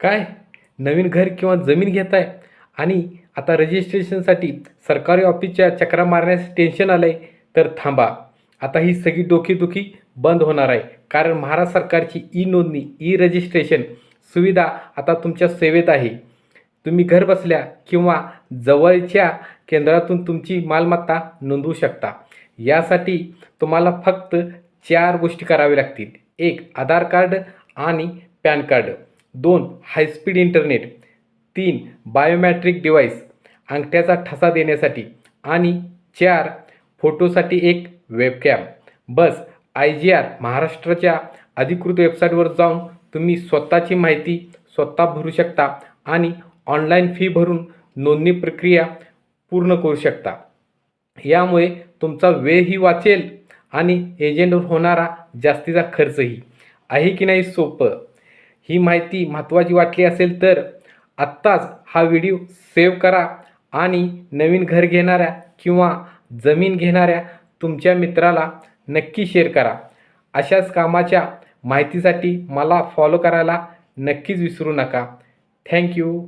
काय नवीन घर किंवा जमीन घेताय आणि आता रजिस्ट्रेशनसाठी सरकारी ऑफिसच्या चकरा मारण्यास टेन्शन आलंय, तर थांबा. आता ही सगळी डोकेदुखी बंद होणार आहे. कारण महाराष्ट्र सरकारची ई नोंदणी, ई रजिस्ट्रेशन सुविधा आता तुमच्या सेवेत आहे. तुम्ही घरबसल्या किंवा जवळच्या केंद्रातून तुमची मालमत्ता नोंदवू शकता. यासाठी तुम्हाला फक्त 4 गोष्टी कराव्या लागतील. 1. आधार कार्ड आणि pan card. 2. High speed internet. 3. Biometric device अंगठ्याचा ठसा देण्यासाठी. आणि 4. फोटोसाठी एक वेबकॅम. बस. IGR महाराष्ट्राच्या अधिकृत वेबसाईटवर जाऊन तुम्ही स्वतःची माहिती स्वतः भरू शकता आणि ऑनलाईन फी भरून नोंदणी प्रक्रिया पूर्ण करू शकता. यामुळे तुमचा वेळही वाचेल आणि एजंटवर होणारा जास्तीचा खर्चही. आहे की नाही सोपं? ही माहिती महत्त्वाची वाटली असेल तर आत्ताच हा व्हिडिओ सेव्ह करा आणि नवीन घर घेणाऱ्या किंवा जमीन घेणाऱ्या तुमच्या मित्राला नक्की शेअर करा. अशाच कामाच्या माहितीसाठी मला फॉलो करायला नक्कीच विसरू नका. थँक्यू.